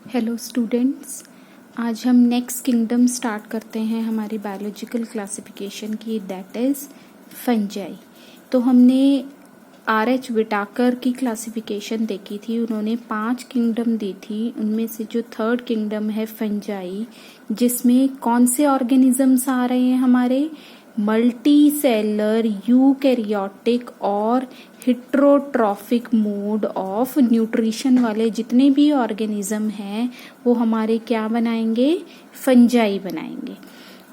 Hello students, आज हम next kingdom start करते हैं हमारी बायोलॉजिकल क्लासिफिकेशन की, दैट इज़ फंजाई। तो हमने आर.एच. विटाकर की क्लासिफिकेशन देखी थी। उन्होंने 5 किंगडम दी थी, उनमें से जो थर्ड किंगडम है फंजाई, जिसमें कौन से ऑर्गेनिजम्स आ रहे हैं हमारे, मल्टी सेलर, यूकैरियोटिक और हिट्रोट्रॉफिक मोड ऑफ न्यूट्रिशन वाले जितने भी ऑर्गेनिज्म हैं वो हमारे क्या बनाएंगे, फंजाई बनाएंगे।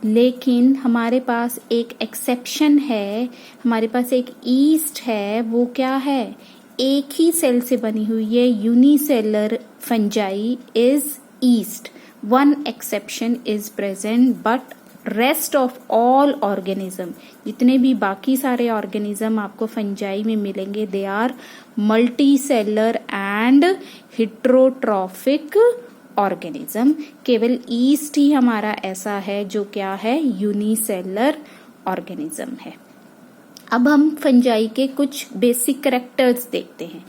लेकिन हमारे पास एक एक्सेप्शन है, हमारे पास एक ईस्ट है। वो क्या है, एक ही सेल से बनी हुई है, unicellular fungi is yeast. One exception is present but rest of all organism, जितने भी बाकी सारे ऑर्गेनिज्म आपको फंजाई में मिलेंगे, they are multicellular and heterotrophic organism. केवल ईस्ट ही हमारा ऐसा है जो क्या है, यूनिसेलर ऑर्गेनिज्म है। अब हम फंजाई के कुछ बेसिक कैरेक्टर्स देखते हैं।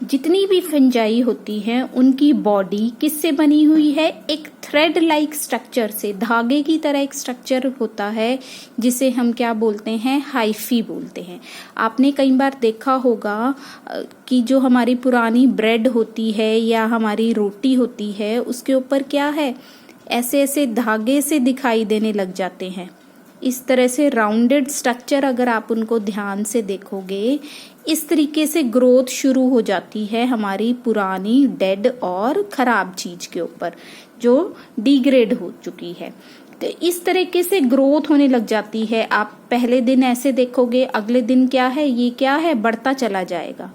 जितनी भी फंजाई होती हैं उनकी बॉडी किससे बनी हुई है, एक थ्रेड लाइक स्ट्रक्चर से, धागे की तरह एक स्ट्रक्चर होता है जिसे हम क्या बोलते हैं, हाइफी बोलते हैं। आपने कई बार देखा होगा कि जो हमारी पुरानी ब्रेड होती है या हमारी रोटी होती है उसके ऊपर क्या है, ऐसे ऐसे धागे से दिखाई देने लग जाते हैं। इस तरह से राउंडेड स्ट्रक्चर अगर आप उनको ध्यान से देखोगे, इस तरीके से ग्रोथ शुरू हो जाती है हमारी पुरानी डेड और खराब चीज के ऊपर जो डिग्रेड हो चुकी है। तो इस तरीके से ग्रोथ होने लग जाती है। आप पहले दिन ऐसे देखोगे, अगले दिन क्या है, ये क्या है, बढ़ता चला जाएगा।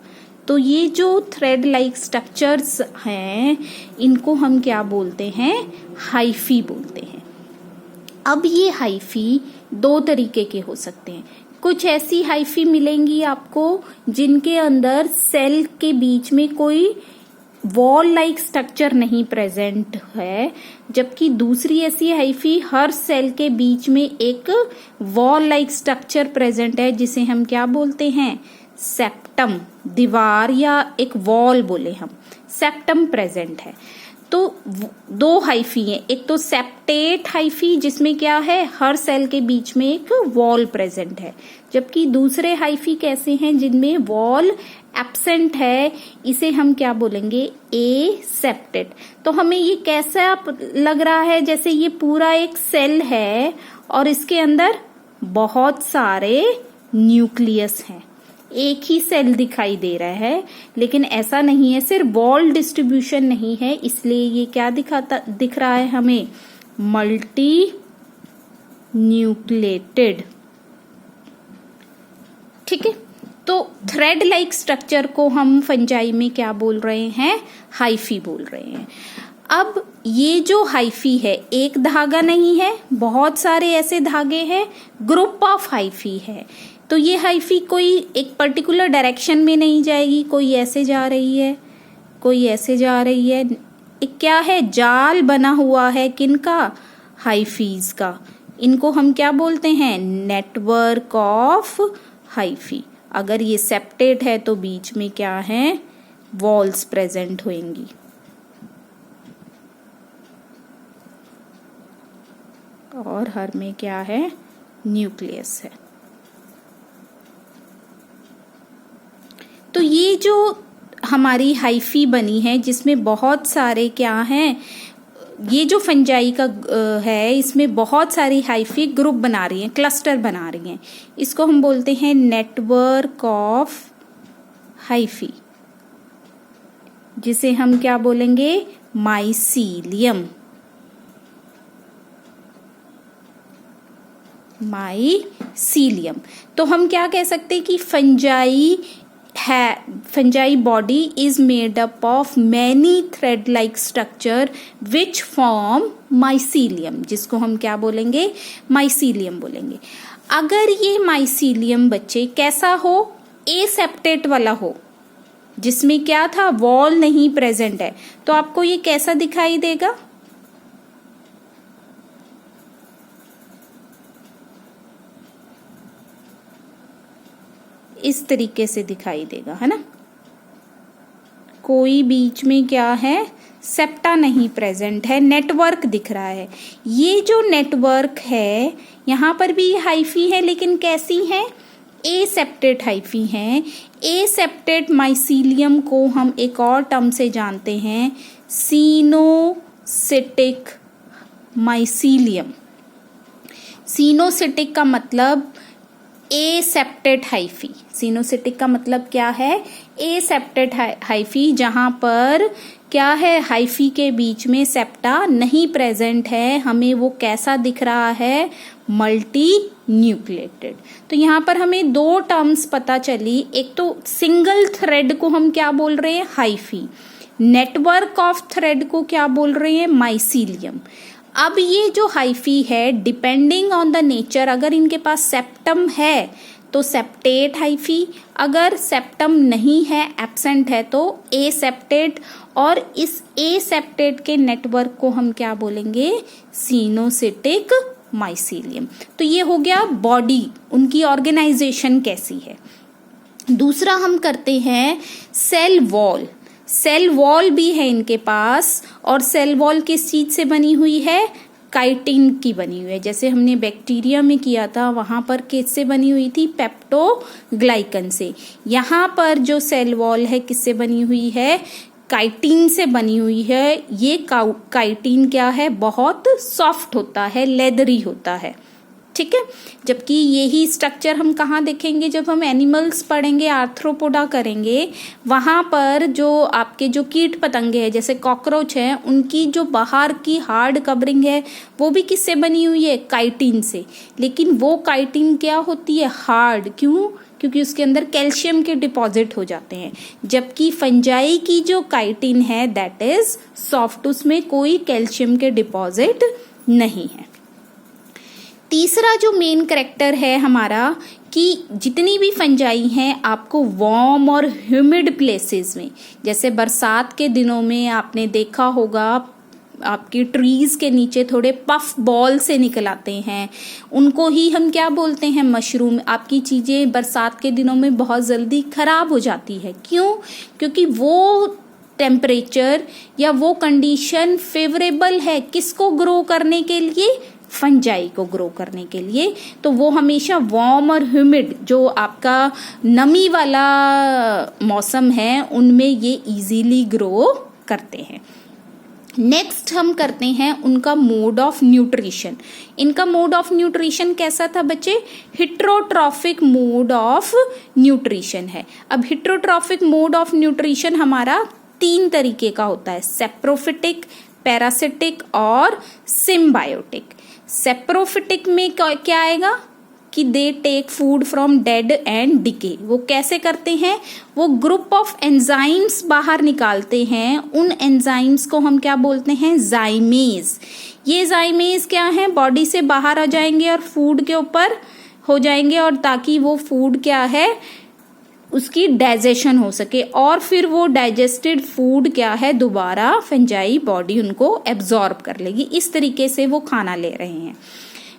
तो ये जो थ्रेड लाइक स्ट्रक्चर्स हैं इनको हम क्या बोलते हैं, हाइफी बोलते हैं। अब ये हाइफी दो तरीके के हो सकते हैं। कुछ ऐसी हाइफी मिलेंगी आपको जिनके अंदर सेल के बीच में कोई वॉल लाइक स्ट्रक्चर नहीं प्रेजेंट है, जबकि दूसरी ऐसी हाइफी हर सेल के बीच में एक वॉल लाइक स्ट्रक्चर प्रेजेंट है जिसे हम क्या बोलते हैं, सेप्टम, दीवार या एक वॉल बोले हम, सेप्टम प्रेजेंट है। तो दो हाइफी हैं, एक तो सेप्टेट हाइफी जिसमें क्या है, हर सेल के बीच में एक वॉल प्रेजेंट है, जबकि दूसरे हाइफी कैसे हैं जिनमें वॉल एब्सेंट है, इसे हम क्या बोलेंगे, ए सेप्टेट। तो हमें ये कैसा लग रहा है, जैसे ये पूरा एक सेल है और इसके अंदर बहुत सारे न्यूक्लियस हैं, एक ही सेल दिखाई दे रहा है, लेकिन ऐसा नहीं है, सिर्फ वॉल डिस्ट्रीब्यूशन नहीं है, इसलिए ये क्या दिख रहा है हमें, मल्टी न्यूक्लिएटेड। ठीक है, तो थ्रेड लाइक स्ट्रक्चर को हम फंजाई में क्या बोल रहे हैं, हाइफी बोल रहे हैं। अब ये जो हाइफी है एक धागा नहीं है, बहुत सारे ऐसे धागे हैं, ग्रुप ऑफ हाइफी है। तो ये हाइफी कोई एक पर्टिकुलर डायरेक्शन में नहीं जाएगी, कोई ऐसे जा रही है, कोई ऐसे जा रही है। एक क्या है, जाल बना हुआ है किनका, हाइफीज का। इनको हम क्या बोलते हैं, नेटवर्क ऑफ हाइफी। अगर ये सेप्टेट है तो बीच में क्या है, वॉल्स प्रेजेंट होंगी। और हर में क्या है, न्यूक्लियस है। तो ये जो हमारी हाइफी बनी है जिसमें बहुत सारे क्या हैं, ये जो फंजाई का है इसमें बहुत सारी हाइफी ग्रुप बना रही हैं, क्लस्टर बना रही हैं, इसको हम बोलते हैं नेटवर्क ऑफ हाइफी, जिसे हम क्या बोलेंगे, माइसीलियम। माइसीलियम। तो हम क्या कह सकते हैं कि fungi body is made up of many thread like structure which form mycelium, जिसको हम क्या बोलेंगे, माइसीलियम बोलेंगे। अगर ये माइसीलियम बच्चे कैसा हो, एसेप्टेट वाला हो, जिसमें क्या था, वॉल नहीं प्रेजेंट है, तो आपको ये कैसा दिखाई देगा, इस तरीके से दिखाई देगा, है ना। कोई बीच में क्या है, सेप्टा नहीं प्रेजेंट है, नेटवर्क दिख रहा है। ये जो नेटवर्क है यहाँ पर भी हाइफी है, लेकिन कैसी है, एसेप्टेड हाइफी हैं। एसेप्टेड माइसीलियम को हम एक और टर्म से जानते हैं, सिनोसिटिक माइसीलियम। सिनोसिटिक का मतलब एसेप्टेड हाइफी। सिनोसिटिक का मतलब क्या है, एसेप्टेड हाइफी, जहां पर क्या है, हाइफी के बीच में सेप्टा नहीं प्रेजेंट है। हमें वो कैसा दिख रहा है, मल्टी न्यूक्लिएटेड। तो यहाँ पर हमें दो टर्म्स पता चली, एक तो सिंगल थ्रेड को हम क्या बोल रहे हैं, हाइफी। नेटवर्क ऑफ थ्रेड को क्या बोल रहे हैं, माइसीलियम। अब ये जो हाइफी है, डिपेंडिंग ऑन द नेचर, अगर इनके पास सेप्टम है तो सेप्टेट हाइफी, अगर सेप्टम नहीं है, एब्सेंट है, तो एसेप्टेड। और इस एसेप्टेड के नेटवर्क को हम क्या बोलेंगे, सिनोसिटिक माइसीलियम। तो ये हो गया बॉडी, उनकी ऑर्गेनाइजेशन कैसी है। दूसरा हम करते हैं सेल वॉल। सेल वॉल भी है इनके पास, और सेल वॉल किस चीज से बनी हुई है, काइटिन की बनी हुई है। जैसे हमने बैक्टीरिया में किया था, वहां पर किससे बनी हुई थी, पेप्टोग्लाइकन से। यहाँ पर जो सेल वॉल है किससे बनी हुई है, काइटिन से बनी हुई है। ये काइटिन क्या है, बहुत सॉफ्ट होता है, लेदरी होता है, ठीक है। जबकि यही स्ट्रक्चर हम कहाँ देखेंगे, जब हम एनिमल्स पढ़ेंगे, आर्थ्रोपोडा करेंगे, वहां पर जो आपके जो कीट पतंगे हैं, जैसे कॉकरोच है, उनकी जो बाहर की हार्ड कवरिंग है वो भी किससे बनी हुई है, काइटिन से। लेकिन वो काइटिन क्या होती है, हार्ड। क्यों, क्योंकि उसके अंदर कैल्शियम के डिपॉजिट हो जाते हैं। जबकि फंजाई की जो काइटिन है दैट इज सॉफ्ट, उसमें कोई कैल्शियम के डिपॉजिट नहीं है। तीसरा जो मेन कैरेक्टर है हमारा, कि जितनी भी फंजाई हैं आपको वार्म और ह्यूमिड प्लेसेस में, जैसे बरसात के दिनों में आपने देखा होगा आपकी ट्रीज के नीचे थोड़े पफ बॉल से निकल आते हैं, उनको ही हम क्या बोलते हैं, मशरूम। आपकी चीजें बरसात के दिनों में बहुत जल्दी खराब हो जाती है। क्यों, क्योंकि वो टेम्परेचर या वो कंडीशन फेवरेबल है किसको ग्रो करने के लिए, फंजाई को ग्रो करने के लिए। तो वो हमेशा वार्म और ह्यूमिड, जो आपका नमी वाला मौसम है, उनमें ये इजीली ग्रो करते हैं। नेक्स्ट हम करते हैं उनका मोड ऑफ न्यूट्रिशन। इनका मोड ऑफ न्यूट्रिशन कैसा था बच्चे, हिट्रोट्रॉफिक मोड ऑफ न्यूट्रिशन है। अब हिट्रोट्रॉफिक मोड ऑफ न्यूट्रिशन हमारा 3 तरीके का होता है, सेप्रोफिटिक, पैरासिटिक और सिम्बायोटिक। सेप्रोफिटिक में क्या आएगा कि they take food from dead and decay. वो कैसे करते हैं, वो ग्रुप ऑफ एंजाइम्स बाहर निकालते हैं। उन एंजाइम्स को हम क्या बोलते हैं, जाइमेज। ये जाइमेज क्या है, बॉडी से बाहर आ जाएंगे और फूड के ऊपर हो जाएंगे, और ताकि वो फूड क्या है, उसकी डाइजेशन हो सके, और फिर वो डाइजेस्टेड फूड क्या है, दोबारा फंजाई बॉडी उनको एब्जॉर्ब कर लेगी। इस तरीके से वो खाना ले रहे हैं।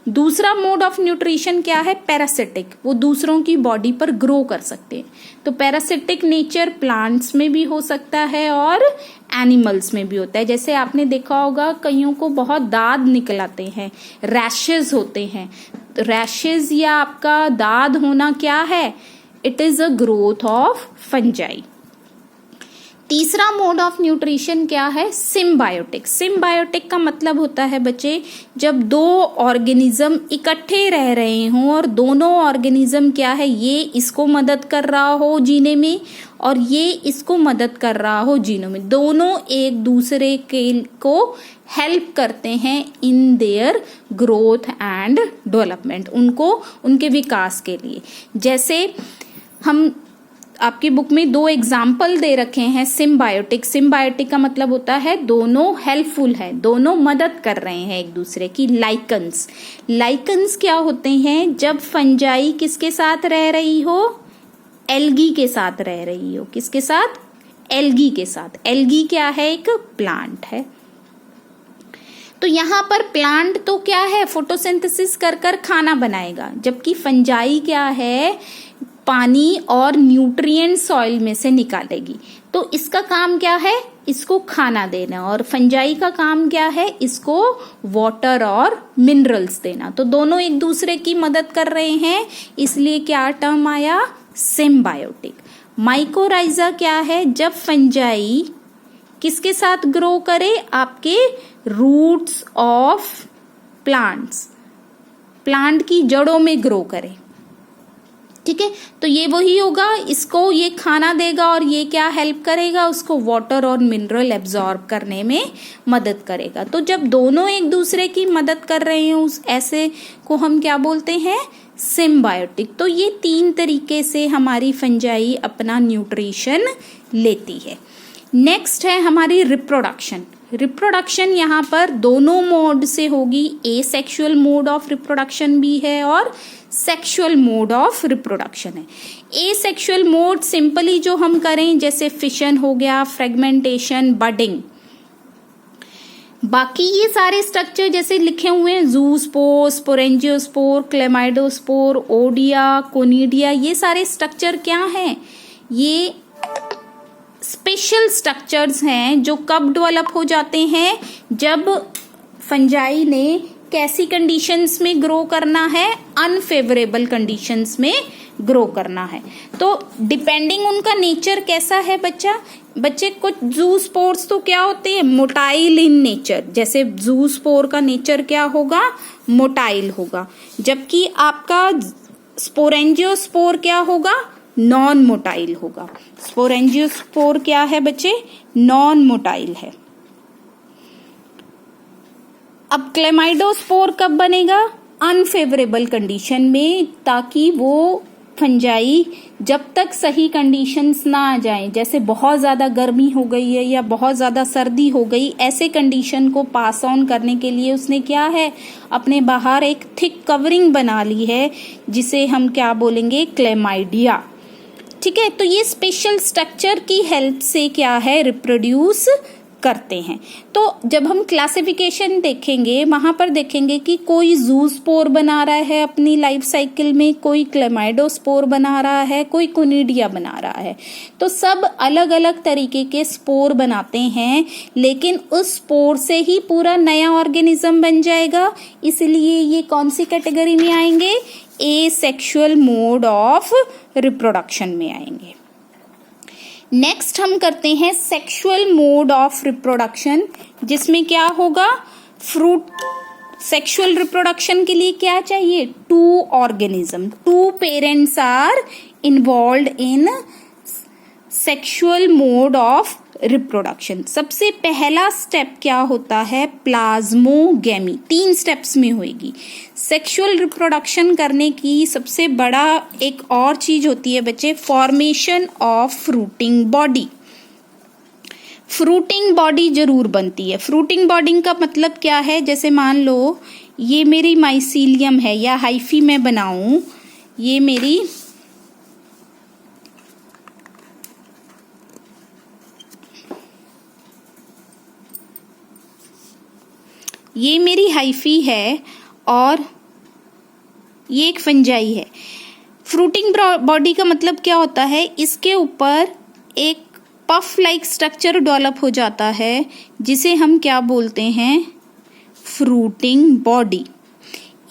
दूसरा मोड ऑफ न्यूट्रिशन क्या है, पैरासिटिक। वो दूसरों की बॉडी पर ग्रो कर सकते हैं। तो पैरासिटिक नेचर प्लांट्स में भी हो सकता है और एनिमल्स में भी होता है। जैसे आपने देखा होगा कईयों को बहुत दाद निकल आते हैं, रैशेज होते हैं। रैशेज या आपका दाद होना क्या है, it is a growth of fungi. तीसरा मोड ऑफ न्यूट्रिशन क्या है, सिम्बायोटिक। सिम्बायोटिक का मतलब होता है बच्चे, जब 2 ऑर्गेनिज्म इकट्ठे रह रहे हों और दोनों ऑर्गेनिज्म क्या है, ये इसको मदद कर रहा हो जीने में और ये इसको मदद कर रहा हो जीने में, दोनों एक दूसरे को हेल्प करते हैं in their growth and development, उनको उनके विकास के लिए। जैसे हम आपकी बुक में 2 एग्जाम्पल दे रखे हैं सिम्बायोटिक। सिम्बायोटिक का मतलब होता है दोनों हेल्पफुल है, दोनों मदद कर रहे हैं एक दूसरे की। लाइकन्स, लाइकन्स क्या होते हैं, जब फंजाई किसके साथ रह रही हो, एल्गी के साथ रह रही हो। किसके साथ, एल्गी के साथ। एल्गी क्या है, एक प्लांट है। तो यहाँ पर प्लांट तो क्या है, फोटोसिंथेसिस कर कर खाना बनाएगा, जबकि फंजाई क्या है, पानी और न्यूट्रिएंट सॉइल में से निकालेगी। तो तो इसका काम क्या है, इसको खाना देना, और फंजाई का काम क्या है, इसको वाटर और मिनरल्स देना। तो दोनों एक दूसरे की मदद कर रहे हैं, इसलिए क्या टर्म आया, सिम्बायोटिक। माइकोराइजा क्या है, जब फंजाई किसके साथ ग्रो करे, आपके रूट्स ऑफ प्लांट्स, प्लांट की जड़ों में ग्रो करे। ठीक है, तो ये वही होगा, इसको ये खाना देगा और ये क्या हेल्प करेगा, उसको वाटर और मिनरल एब्जॉर्ब करने में मदद करेगा। तो जब दोनों एक दूसरे की मदद कर रहे हैं, उस ऐसे को हम क्या बोलते हैं, सिम्बायोटिक। तो ये 3 तरीके से हमारी फंजाई अपना न्यूट्रिशन लेती है। नेक्स्ट है हमारी रिप्रोडक्शन। रिप्रोडक्शन यहाँ पर दोनों मोड से होगी, एसेक्सुअल मोड ऑफ रिप्रोडक्शन भी है और सेक्सुअल मोड ऑफ रिप्रोडक्शन है। एसेक्सुअल मोड सिंपली जो हम करें, जैसे फिशन हो गया, फ्रेगमेंटेशन, बडिंग, बाकी ये सारे स्ट्रक्चर जैसे लिखे हुए हैं, ज़ूस्पोर, स्पोरेंजियोस्पोर, क्लेमाइडोस्पोर, ओडिया, कोनिडिया, ये सारे स्ट्रक्चर क्या हैं, ये स्पेशल स्ट्रक्चर्स हैं जो कब डेवलप हो जाते हैं, जब फंजाई ने कैसी कंडीशंस में ग्रो करना है, अनफेवरेबल कंडीशंस में ग्रो करना है। तो डिपेंडिंग उनका नेचर कैसा है बच्चे कुछ ज़ूस्पोर्स तो क्या होते हैं, मोटाइल इन नेचर, जैसे ज़ूस्पोर का नेचर क्या होगा, मोटाइल होगा, जबकि आपका स्पोरेंजियोस्पोर क्या होगा, नॉन मोटाइल होगा। स्पोरेंजियोस्पोर क्या है बच्चे, नॉन मोटाइल है। अब क्लेमाइडोस्पोर कब बनेगा, अनफेवरेबल कंडीशन में, ताकि वो फंजाई जब तक सही कंडीशंस ना आ जाएं, जैसे बहुत ज़्यादा गर्मी हो गई है या बहुत ज़्यादा सर्दी हो गई, ऐसे कंडीशन को पास ऑन करने के लिए उसने क्या है, अपने बाहर एक थिक कवरिंग बना ली है, जिसे हम क्या बोलेंगे, क्लेमाइडिया। ठीक है, तो ये स्पेशल स्ट्रक्चर की हेल्प से क्या है, रिप्रोड्यूस करते हैं। तो जब हम क्लासिफिकेशन देखेंगे, वहां पर देखेंगे कि कोई ज़ूस्पोर बना रहा है अपनी लाइफ साइकिल में, कोई क्लेमाइडोस्पोर बना रहा है, कोई कोनिडिया बना रहा है। तो सब अलग अलग तरीके के स्पोर बनाते हैं, लेकिन उस स्पोर से ही पूरा नया ऑर्गेनिज्म बन जाएगा। इसलिए ये कौन सी कैटेगरी में आएंगे, एसेक्सुअल मोड ऑफ रिप्रोडक्शन में आएंगे। नेक्स्ट हम करते हैं सेक्सुअल मोड ऑफ रिप्रोडक्शन, जिसमें क्या होगा, फ्रूट सेक्सुअल रिप्रोडक्शन के लिए क्या चाहिए, 2 organism, 2 parents are involved in sexual mode of reproduction. सबसे पहला स्टेप क्या होता है, प्लाज्मोगेमी। 3 स्टेप्स में होगी सेक्सुअल रिप्रोडक्शन करने की। सबसे बड़ा एक और चीज होती है बच्चे, formation of fruiting body. Fruiting body जरूर बनती है। फ्रूटिंग बॉडी का मतलब क्या है, जैसे मान लो ये मेरी माइसीलियम है, या हाइफी में बनाऊं, ये मेरी हाइफी है और ये एक फंजाई है। फ्रूटिंग बॉडी का मतलब क्या होता है, इसके ऊपर एक पफ लाइक स्ट्रक्चर डेवलप हो जाता है, जिसे हम क्या बोलते हैं, फ्रूटिंग बॉडी।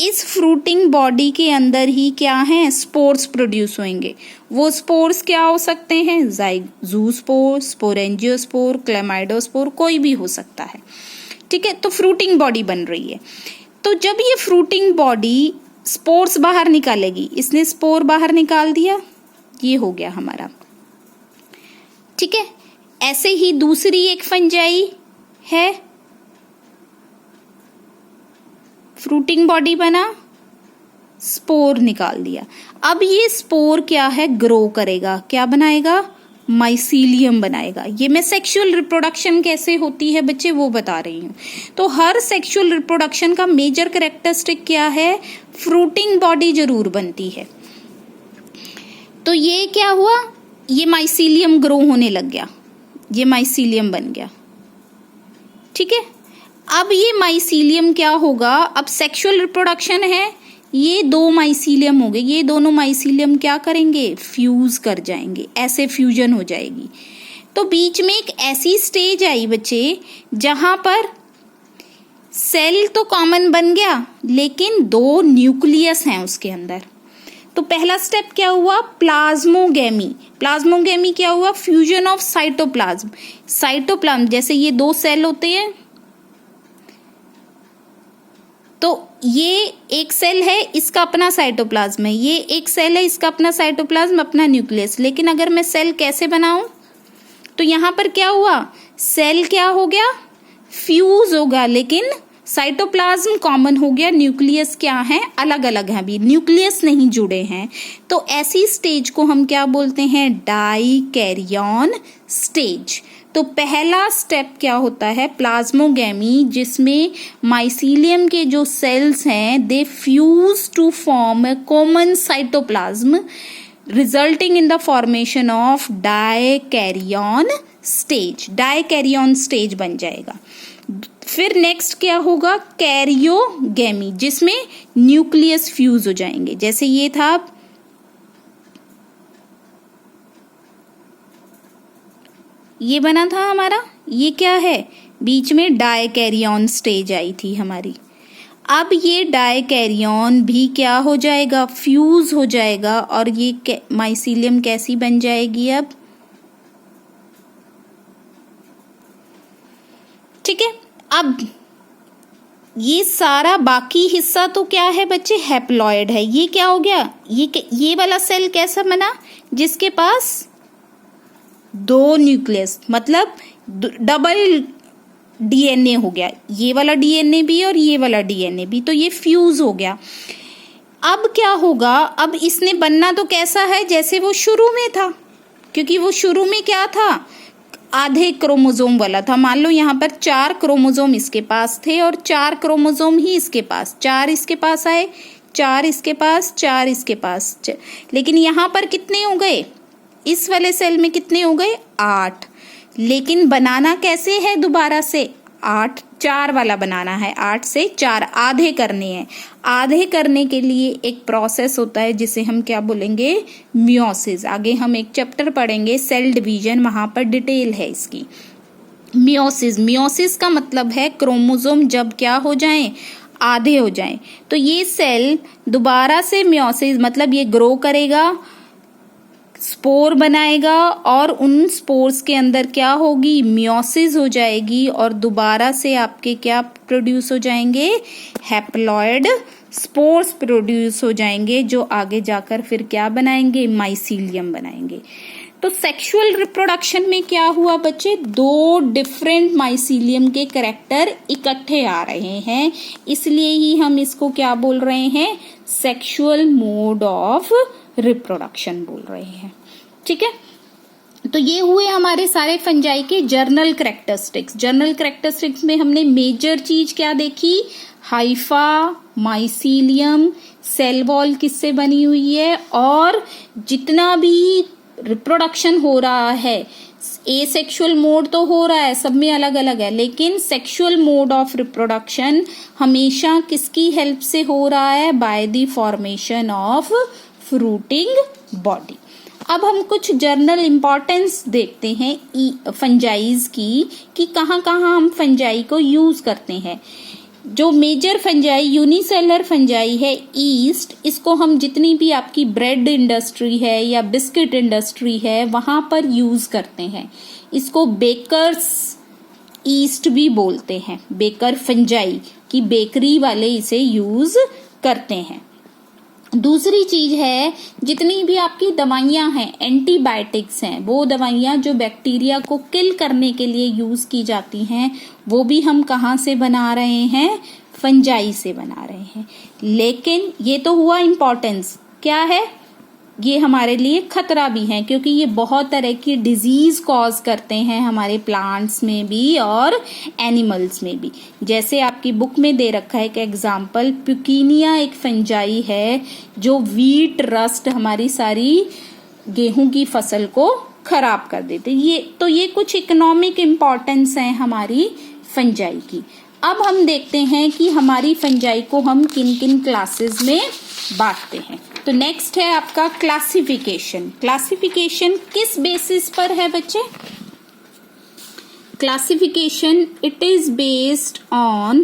इस फ्रूटिंग बॉडी के अंदर ही क्या है, स्पोर्स प्रोड्यूस होंगे। वो स्पोर्स क्या हो सकते हैं, ज़ूस्पोर, स्पोरेंजियोस्पोर, क्लेमाइडोस्पोर, कोई भी हो सकता है। ठीक है, तो फ्रूटिंग बॉडी बन रही है। तो जब ये फ्रूटिंग बॉडी स्पोर्स बाहर निकालेगी, इसने स्पोर बाहर निकाल दिया, ये हो गया हमारा। ठीक है, ऐसे ही दूसरी एक फंजाई है, फ्रूटिंग बॉडी बना, स्पोर निकाल दिया। अब ये स्पोर क्या है, ग्रो करेगा, क्या बनाएगा, माइसीलियम बनाएगा। ये मैं सेक्सुअल रिप्रोडक्शन कैसे होती है बच्चे वो बता रही हूँ। तो हर सेक्सुअल रिप्रोडक्शन का मेजर कैरेक्टरिस्टिक क्या है, फ्रूटिंग बॉडी जरूर बनती है। तो ये क्या हुआ, ये माइसीलियम ग्रो होने लग गया, ये माइसीलियम बन गया। ठीक है, अब ये माइसीलियम क्या होगा, अब सेक्सुअल रिप्रोडक्शन है, ये 2 माइसीलियम हो गए, ये दोनों माइसीलियम क्या करेंगे, फ्यूज कर जाएंगे, ऐसे फ्यूजन हो जाएगी। तो बीच में एक ऐसी स्टेज आई बच्चे जहां पर सेल तो कॉमन बन गया लेकिन 2 न्यूक्लियस हैं उसके अंदर। तो पहला स्टेप क्या हुआ, प्लाज्मोगेमी। प्लाज्मोगेमी क्या हुआ, फ्यूजन ऑफ साइटोप्लाज्म। साइटोप्लाज्म जैसे ये 2 सेल होते हैं, तो ये एक सेल है, इसका अपना साइटोप्लाज्म है, ये एक सेल है, इसका अपना साइटोप्लाज्म, अपना न्यूक्लियस। लेकिन अगर मैं सेल कैसे बनाऊं, तो यहां पर क्या हुआ, सेल क्या हो गया, फ्यूज होगा, लेकिन साइटोप्लाज्म कॉमन हो गया, न्यूक्लियस क्या है, अलग अलग है, अभी न्यूक्लियस नहीं जुड़े हैं। तो ऐसी स्टेज को हम क्या बोलते हैं, डाइकैरियन स्टेज। तो पहला स्टेप क्या होता है, प्लाज्मोगेमी, जिसमें माइसीलियम के जो सेल्स हैं they fuse to form a common cytoplasm resulting in the formation of dikaryon stage. Dikaryon stage बन जाएगा। फिर नेक्स्ट क्या होगा, कैरियोगेमी, जिसमें न्यूक्लियस फ्यूज हो जाएंगे। जैसे ये था, ये बना था हमारा, ये क्या है, बीच में डाइकैरियन स्टेज आई थी हमारी। अब ये डाइकैरियन भी क्या हो जाएगा, फ्यूज हो जाएगा, और ये माइसीलियम कैसी बन जाएगी अब, ठीक है। अब ये सारा बाकी हिस्सा तो क्या है बच्चे, हैप्लॉइड है। ये क्या हो गया, ये वाला सेल कैसा बना, जिसके पास 2 न्यूक्लियस, मतलब डबल डीएनए हो गया, ये वाला डीएनए भी और ये वाला डीएनए भी, तो ये फ्यूज हो गया। अब क्या होगा, अब इसने बनना तो कैसा है, जैसे वो शुरू में था, क्योंकि वो शुरू में क्या था, आधे क्रोमोसोम वाला था। मान लो यहाँ पर 4 क्रोमोसोम इसके पास थे और 4 क्रोमोसोम ही इसके पास, 4 इसके पास आए, 4 इसके पास, 4 इसके पास, लेकिन यहाँ पर कितने हो गए, इस वाले सेल में कितने हो गए, 8। लेकिन बनाना कैसे है, दोबारा से 8, 4 वाला बनाना है, 8 से 4 आधे करने हैं। आधे करने के लिए एक प्रोसेस होता है जिसे हम क्या बोलेंगे, मियोसिस। आगे हम एक चैप्टर पढ़ेंगे सेल डिवीजन, वहां पर डिटेल है इसकी। मियोसिस, मियोसिस का मतलब है क्रोमोसोम जब क्या हो जाएं, आधे हो जाएं। तो ये सेल दोबारा से मियोसिस, मतलब ये ग्रो करेगा, स्पोर बनाएगा, और उन स्पोर्स के अंदर क्या होगी, मियोसिस हो जाएगी, और दोबारा से आपके क्या प्रोड्यूस हो जाएंगे, हैप्लॉइड स्पोर्स प्रोड्यूस हो जाएंगे, जो आगे जाकर फिर क्या बनाएंगे, माइसीलियम बनाएंगे। तो सेक्सुअल रिप्रोडक्शन में क्या हुआ बच्चे, 2 डिफरेंट माइसीलियम के कैरेक्टर इकट्ठे आ रहे हैं, इसलिए ही हम इसको क्या बोल रहे हैं, सेक्सुअल मोड ऑफ रिप्रोडक्शन बोल रहे हैं, ठीक है। तो ये हुए हमारे सारे फंजाई के जर्नल कैरेक्टरिस्टिक्स। जर्नल कैरेक्टरिस्टिक्स में हमने मेजर चीज क्या देखी, हाइफा, माइसीलियम, सेल वॉल किससे बनी हुई है, और जितना भी रिप्रोडक्शन हो रहा है, एसेक्सुअल मोड तो हो रहा है, सब में अलग अलग है, लेकिन सेक्सुअल मोड ऑफ रिप्रोडक्शन हमेशा किसकी हेल्प से हो रहा है, by the formation of fruiting body. अब हम कुछ जर्नल इंपॉर्टेंस देखते हैं फंजाइज की, कि कहाँ कहाँ हम फंजाई को यूज करते हैं। जो मेजर फंजाई यूनिसेलर फंजाई है ईस्ट, इसको हम जितनी भी आपकी ब्रेड इंडस्ट्री है या बिस्किट इंडस्ट्री है वहां पर यूज करते हैं। इसको बेकर्स ईस्ट भी बोलते हैं, बेकर फंजाई की बेकरी वाले इसे यूज करते हैं। दूसरी चीज है, जितनी भी आपकी दवाइयां हैं, एंटीबायोटिक्स हैं, वो दवाइयां जो बैक्टीरिया को किल करने के लिए यूज की जाती हैं, वो भी हम कहाँ से बना रहे हैं, फंजाई से बना रहे हैं। लेकिन ये तो हुआ इम्पोर्टेंस, क्या है, ये हमारे लिए खतरा भी है, क्योंकि ये बहुत तरह की डिजीज कॉज करते हैं हमारे प्लांट्स में भी और एनिमल्स में भी। जैसे आपकी बुक में दे रखा है एक एग्जाम्पल, प्यूकिनिया एक फंजाई है जो वीट रस्ट, हमारी सारी गेहूं की फसल को खराब कर देते। ये कुछ इकोनॉमिक इम्पोर्टेंस है हमारी फंजाई की। अब हम देखते हैं कि हमारी फंजाई को हम किन किन क्लासेस में बांटते हैं। तो नेक्स्ट है आपका क्लासिफिकेशन। क्लासिफिकेशन किस बेसिस पर है बच्चे, classification, it is based on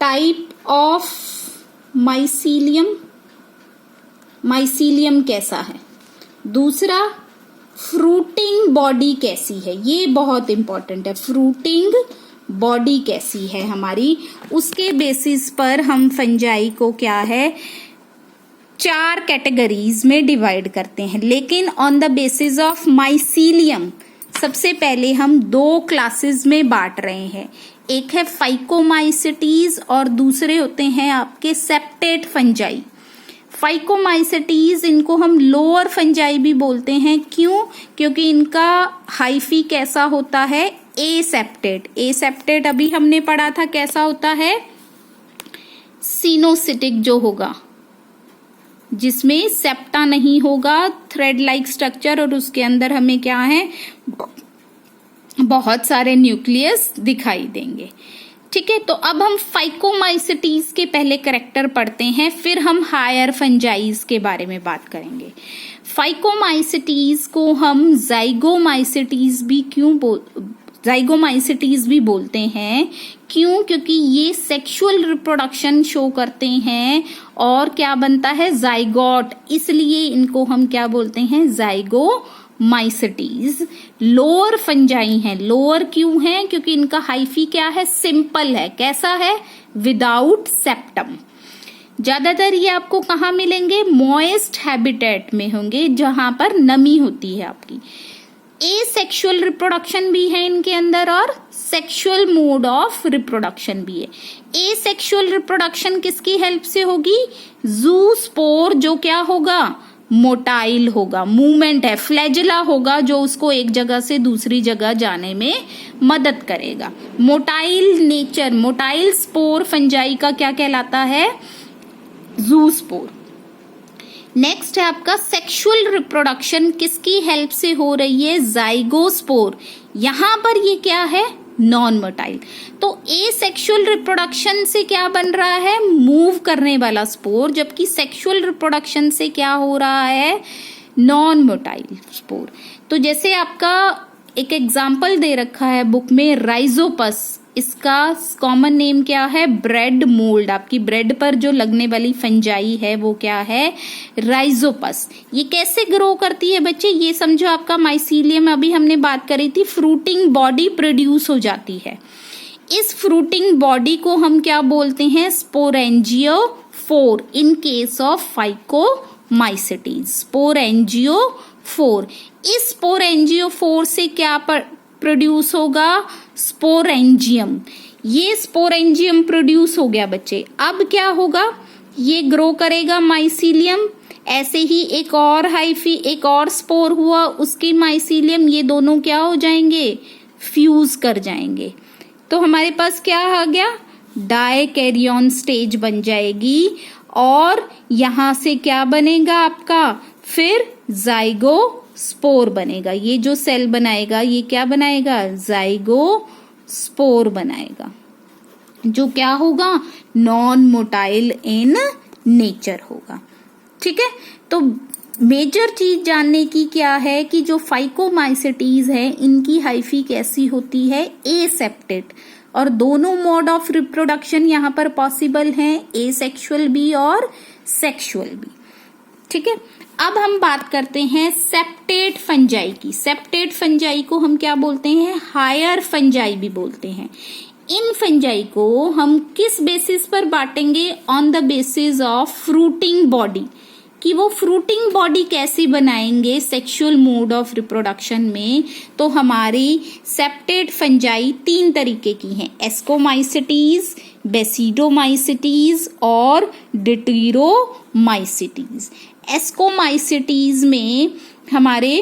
type of mycelium कैसा है, दूसरा फ्रूटिंग बॉडी कैसी है, ये बहुत इंपॉर्टेंट है, फ्रूटिंग बॉडी कैसी है हमारी, उसके बेसिस पर हम फंजाई को क्या है 4 कैटेगरीज में डिवाइड करते हैं। लेकिन on the basis of mycelium सबसे पहले हम 2 क्लासेस में बांट रहे हैं, एक है फाइकोमाइसिटीज और दूसरे होते हैं आपके सेप्टेट फंजाई। फाइकोमाइसिटीज इनको हम लोअर फंजाई भी बोलते हैं, क्यों? क्योंकि इनका हाइफी कैसा होता है एसेप्टेट। एसेप्टेट अभी हमने पढ़ा था कैसा होता है, सिनोसिटिक जो होगा, जिसमें सेप्टा नहीं होगा, थ्रेड लाइक स्ट्रक्चर, और उसके अंदर हमें क्या है बहुत सारे न्यूक्लियस दिखाई देंगे। ठीक है, तो अब हम फाइकोमाइसिटीज के पहले कैरेक्टर पढ़ते हैं, फिर हम हायर फंजाइज के बारे में बात करेंगे। फाइकोमाइसिटीज को हम जाइगोमाइसिटीज भी बोलते हैं, क्यों? क्योंकि ये सेक्सुअल रिप्रोडक्शन शो करते हैं और क्या बनता है जाइगोट, इसलिए इनको हम क्या बोलते हैं जाइगोमाइसिटीज। लोअर फंजाई हैं, लोअर क्यों है? क्योंकि इनका हाइफी क्या है सिंपल है, कैसा है विदाउट सेप्टम। ज्यादातर ये आपको कहाँ मिलेंगे मॉइस्ट हैबिटेट में होंगे, जहां पर नमी होती है आपकी। एसेक्सुअल रिप्रोडक्शन भी है इनके अंदर और सेक्सुअल मोड ऑफ रिप्रोडक्शन भी है। एसेक्सुअल रिप्रोडक्शन किसकी हेल्प से होगी? जूस्पोर, जो क्या होगा मोटाइल होगा, मूवमेंट है, फ्लैजिला होगा जो उसको एक जगह से दूसरी जगह जाने में मदद करेगा। Motile nature, motile spore fungi का क्या कहलाता है जूस्पोर। नेक्स्ट है आपका सेक्सुअल रिप्रोडक्शन किसकी हेल्प से हो रही है जाइगोस्पोर। यहां पर ये क्या है नॉन मोटाइल। तो एसेक्सुअल रिप्रोडक्शन से क्या बन रहा है मूव करने वाला स्पोर, जबकि सेक्सुअल रिप्रोडक्शन से क्या हो रहा है नॉन मोटाइल स्पोर। तो जैसे आपका एक एग्जाम्पल दे रखा है बुक में राइजोपस, इसका कॉमन नेम क्या है ब्रेड मोल्ड। आपकी ब्रेड पर जो लगने वाली फंजाई है वो क्या है राइजोपस। ये कैसे ग्रो करती है बच्चे, ये समझो आपका माइसीलियम, अभी हमने बात करी थी फ्रूटिंग बॉडी प्रोड्यूस हो जाती है। इस फ्रूटिंग बॉडी को हम क्या बोलते हैं sporangiophore in case of phycomycetes. Sporangiophore, इस स्पोरेंजियोफोर से क्या प्रोड्यूस होगा स्पोरेंजियम। ये स्पोरेंजियम प्रोड्यूस हो गया बच्चे। अब क्या होगा ये ग्रो करेगा माइसीलियम, ऐसे ही एक और हाइफी एक और स्पोर हुआ उसकी माइसीलियम, ये दोनों क्या हो जाएंगे फ्यूज कर जाएंगे। तो हमारे पास क्या आ गया डायकैरियन स्टेज बन जाएगी और यहां से क्या बनेगा आपका फिर जाइगोस्पोर बनेगा। ये जो सेल बनाएगा ये क्या बनाएगा जाइगोस्पोर बनाएगा, जो क्या होगा नॉन मोटाइल इन नेचर होगा। ठीक है, तो मेजर चीज जानने की क्या है कि जो फाइकोमाइसिटीज है इनकी हाइफी कैसी होती है एसेप्टेट, और दोनों मोड ऑफ रिप्रोडक्शन यहाँ पर पॉसिबल हैं, एसेक्सुअल भी और सेक्सुअल भी। ठीक है, अब हम बात करते हैं सेप्टेट फंजाई की। सेप्टेट फंजाई को हम क्या बोलते हैं हायर फंजाई भी बोलते हैं। इन फंजाई को हम किस बेसिस पर बांटेंगे on the basis of fruiting body, कि वो फ्रूटिंग बॉडी कैसी बनाएंगे सेक्सुअल मोड ऑफ रिप्रोडक्शन में। तो हमारी सेप्टेट फंजाई 3 तरीके की हैं, एस्कोमाइसिटीज, बेसिडोमाइसिटीज और डिट्रीरोमाइसिटीज। एस्कोमाइसिटीज में हमारे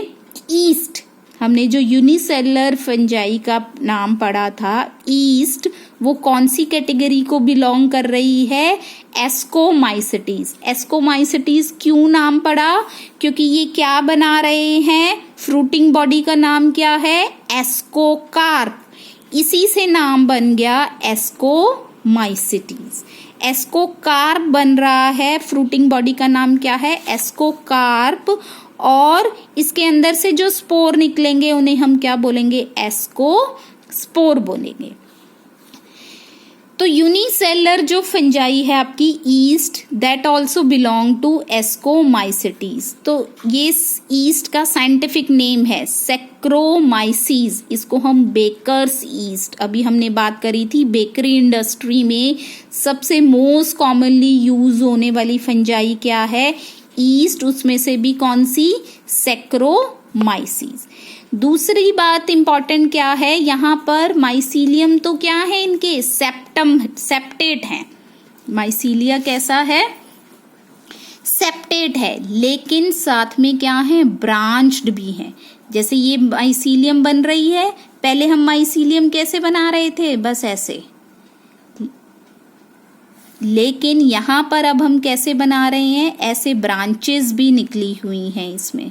ईस्ट, हमने जो यूनिसेलुलर फंजाई का नाम पढ़ा था ईस्ट, वो कौन सी कैटेगरी को बिलोंग कर रही है एस्कोमाइसिटीज। एस्कोमाइसिटीज क्यों नाम पड़ा क्योंकि ये क्या बना रहे हैं फ्रूटिंग बॉडी का नाम क्या है एस्कोकार्प, इसी से नाम बन गया एस्कोमाइसिटीज। एस्कोकार्प बन रहा है। फ्रूटिंग बॉडी का नाम क्या है? एस्कोकार्प। और इसके अंदर से जो स्पोर निकलेंगे उन्हें हम क्या बोलेंगे? एस्कोस्पोर बोलेंगे। तो यूनिसेलर जो फंजाई है आपकी yeast, that also belong to ascomycetes. तो ये ईस्ट का साइंटिफिक नेम है सैक्रोमाइसीज। इसको हम बेकर्स ईस्ट, अभी हमने बात करी थी बेकरी इंडस्ट्री में सबसे मोस्ट कॉमनली यूज होने वाली फंजाई क्या है? ईस्ट। उसमें से भी कौन सी? सैक्रोमाइसीज। दूसरी बात इंपॉर्टेंट क्या है यहाँ पर? माइसीलियम तो क्या है इनके? सेप्टेट है। माइसीलिया कैसा है? सेप्टेट है। लेकिन साथ में क्या है? ब्रांच्ड भी है। जैसे ये माइसीलियम बन रही है, पहले हम माइसीलियम कैसे बना रहे थे? बस ऐसे। लेकिन यहाँ पर अब हम कैसे बना रहे हैं? ऐसे ब्रांचेस भी निकली हुई हैं इसमें।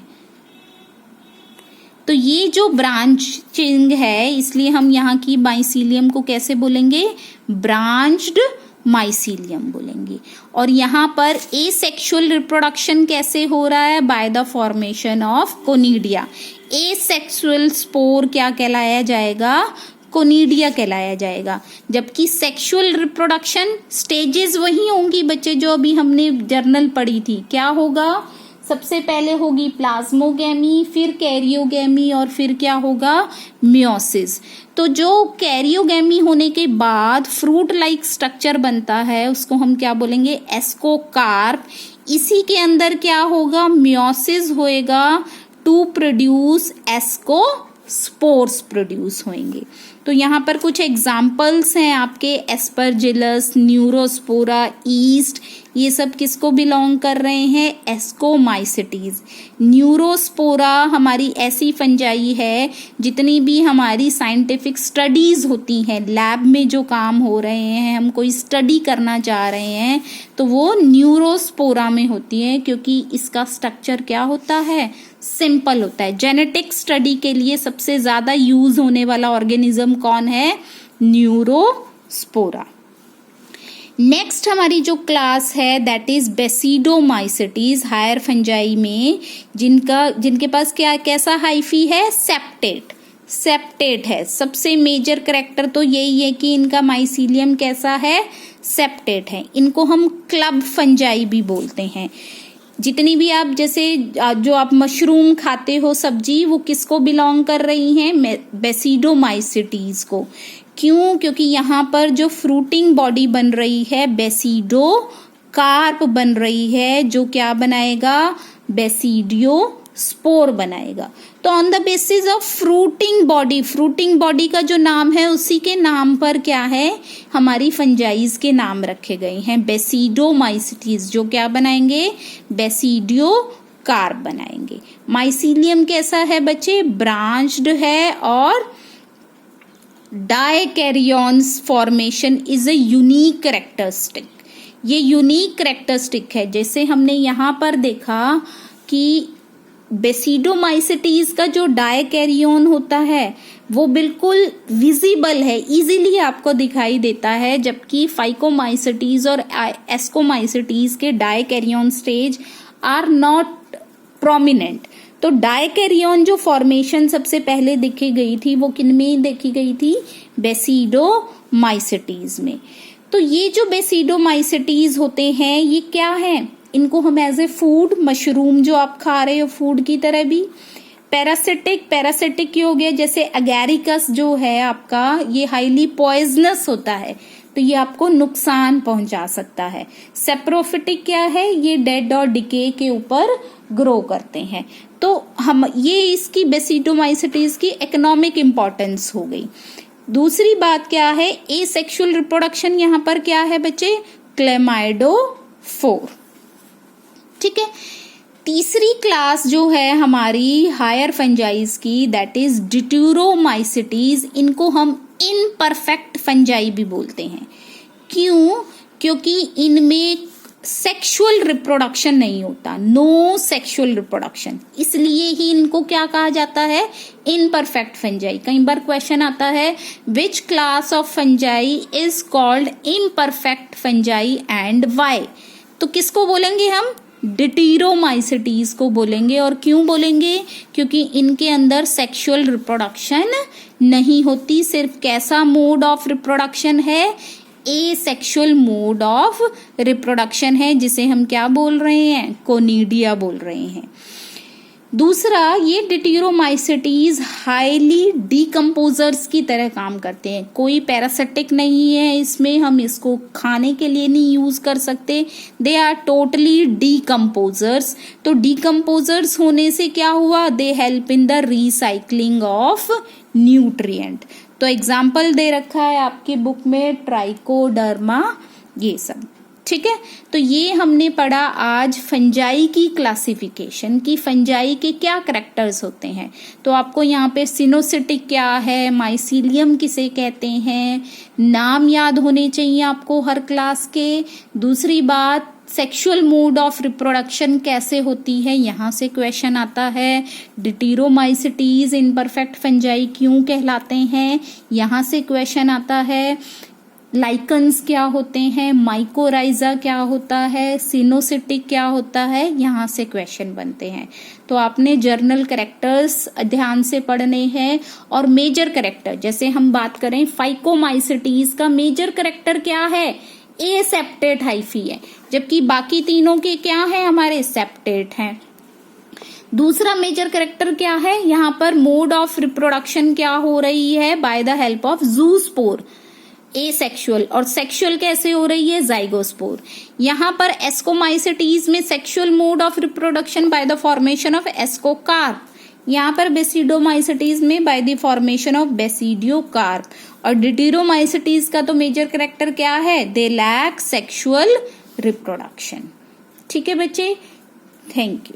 तो ये जो ब्रांचिंग है, इसलिए हम यहाँ की माइसीलियम को कैसे बोलेंगे? ब्रांच्ड माइसीलियम बोलेंगे। और यहाँ पर एसेक्सुअल रिप्रोडक्शन कैसे हो रहा है? By the formation of conidia. Asexual spore क्या कहलाया जाएगा? कोनिडिया कहलाया जाएगा। जबकि सेक्सुअल रिप्रोडक्शन स्टेजेस वही होंगी बच्चे जो अभी हमने जर्नल पढ़ी थी। क्या होगा? सबसे पहले होगी प्लाज्मोगैमी, फिर कैरियोगैमी और फिर क्या होगा? मियोसिस। तो जो कैरियोगैमी होने के बाद फ्रूट लाइक स्ट्रक्चर बनता है उसको हम क्या बोलेंगे? एस्कोकार्प। इसी के अंदर क्या होगा? मियोसिस होएगा टू प्रोड्यूस एस्कोस्पोर्स प्रोड्यूस होंगे। तो यहाँ पर कुछ एग्जाम्पल्स हैं आपके एस्परजिलस, न्यूरोस्पोरा, ईस्ट, ये सब किसको बिलोंग कर रहे हैं? एस्कोमाइसिटीज। न्यूरोस्पोरा हमारी ऐसी फंजाई है, जितनी भी हमारी साइंटिफिक स्टडीज होती हैं, लैब में जो काम हो रहे हैं, हम कोई स्टडी करना चाह रहे हैं तो वो न्यूरोस्पोरा में होती है, क्योंकि इसका स्ट्रक्चर क्या होता है? सिंपल होता है। जेनेटिक स्टडी के लिए सबसे ज्यादा यूज होने वाला ऑर्गेनिज्म कौन है? न्यूरोस्पोरा। नेक्स्ट हमारी जो क्लास है that is basidiomycetes, higher fungi में जिनके पास क्या कैसा हाइफी है? सेप्टेट है। सबसे मेजर करैक्टर तो यही है कि इनका माइसीलियम कैसा है? सेप्टेट है। इनको हम क्लब फंजाई भी बोलते हैं। जितनी भी आप जैसे जो आप मशरूम खाते हो सब्जी, वो किसको बिलोंग कर रही हैं? बेसिडोमाइसिटीज को। क्यों? क्योंकि यहाँ पर जो फ्रूटिंग बॉडी बन रही है बेसिडोकार्प बन रही है, जो क्या बनाएगा? बेसिडियोस्पोर बनाएगा। तो on the basis of fruiting body का जो नाम है उसी के नाम पर क्या है? हमारी फंजाइज के नाम रखे गए हैं। बेसिडोमाइसिटीज जो क्या बनाएंगे? बेसिडियोकार्प बनाएंगे। माइसीलियम कैसा है बच्चे? ब्रांच्ड है और dikaryons formation is a unique characteristic. ये यूनिक कैरेक्टरिस्टिक है। जैसे हमने यहाँ पर देखा कि बेसिडोमाइसिटीज का जो डायकैरियन होता है वो बिल्कुल विजिबल है, इजीली आपको दिखाई देता है, जबकि फाइकोमाइसिटीज और एस्कोमाइसिटीज के डायकैरियन स्टेज आर नॉट प्रोमिनेंट। तो डायकैरियन जो फॉर्मेशन सबसे पहले देखी गई थी वो किनमें देखी गई थी? बेसिडोमाइसिटीज में। तो ये जो बेसिडोमाइसिटीज होते हैं ये क्या है? इनको हम एज ए फूड, मशरूम जो आप खा रहे हो फूड की तरह भी। पैरासिटिक हो गया, जैसे अगैरिकस जो है आपका, ये हाईली पॉइजनस होता है तो ये आपको नुकसान पहुंचा सकता है। सेप्रोफिटिक क्या है? ये डेड और डिके के ऊपर ग्रो करते हैं। तो हम ये इसकी बेसिडोमाइसिटीज की इकोनॉमिक इंपॉर्टेंस हो गई। दूसरी बात क्या है? एसेक्सुअल रिप्रोडक्शन यहाँ पर क्या है बच्चे? क्लेमाइडोफोर। ठीक है। तीसरी क्लास जो है हमारी हायर फंजाइज की दैट इज डिट्यूरोमाइसिटीज। इनको हम इनपरफेक्ट फंजाई भी बोलते हैं। क्यों? क्योंकि इनमें सेक्सुअल रिप्रोडक्शन नहीं होता, नो सेक्सुअल रिप्रोडक्शन, इसलिए ही इनको क्या कहा जाता है, इनपरफेक्ट फंजाई। कई बार क्वेश्चन आता है which class of fungi is called imperfect fungi and why, तो किसको बोलेंगे हम, डिटीरोमाइसिटीज को बोलेंगे। और क्यों बोलेंगे, क्योंकि इनके अंदर सेक्सुअल रिप्रोडक्शन नहीं होती, सिर्फ कैसा मोड ऑफ रिप्रोडक्शन है, एसेक्सुअल मोड ऑफ रिप्रोडक्शन है, जिसे हम क्या बोल रहे हैं, कोनिडिया बोल रहे हैं। दूसरा, ये डिटीरोमाइसिटीज हाईली डीकम्पोजर्स की तरह काम करते हैं, कोई पैरासिटिक नहीं है इसमें, हम इसको खाने के लिए नहीं यूज कर सकते, दे आर टोटली डीकम्पोजर्स। तो डीकम्पोजर्स होने से क्या हुआ, they help in the recycling of nutrient. तो एग्जाम्पल दे रखा है आपकी बुक में ट्राइकोडर्मा, ये सब, ठीक है। तो ये हमने पढ़ा आज फंजाई की क्लासिफिकेशन की, फंजाई के क्या कैरेक्टर्स होते हैं। तो आपको यहाँ पे सिनोसिटिक क्या है, माइसीलियम किसे कहते हैं, नाम याद होने चाहिए आपको हर क्लास के। दूसरी बात, सेक्सुअल मोड ऑफ रिप्रोडक्शन कैसे होती है, यहाँ से क्वेश्चन आता है। डिटीरोमाइसिटीज इनपरफेक्ट फंजाई क्यों कहलाते हैं, यहाँ से क्वेश्चन आता है। लाइकन्स क्या होते हैं, माइकोराइजा क्या होता है, सिनोसिटिक क्या होता है, यहाँ से क्वेश्चन बनते हैं। तो आपने जर्नल कैरेक्टर्स ध्यान से पढ़ने हैं। और मेजर कैरेक्टर, जैसे हम बात करें फाइकोमाइसिटीज का मेजर कैरेक्टर क्या है, एसेप्टेट हाइफी है, जबकि बाकी तीनों के क्या है, हमारे सेप्टेट हैं। दूसरा मेजर कैरेक्टर क्या है, यहाँ पर मोड ऑफ रिप्रोडक्शन क्या हो रही है, by the help of zoospore, asexual, और सेक्सुअल कैसे हो रही है, जाइगोस्पोर। यहाँ पर एस्कोमाइसिटीज में sexual mode of reproduction by the formation of ascocarp, यहाँ पर बेसिडोमाइसिटीज में by the formation of basidiocarp. और डिटीरोमाइसिटीज का तो मेजर कैरेक्टर क्या है, दे लैक सेक्सुअल रिप्रोडक्शन। ठीक है बच्चे, थैंक यू।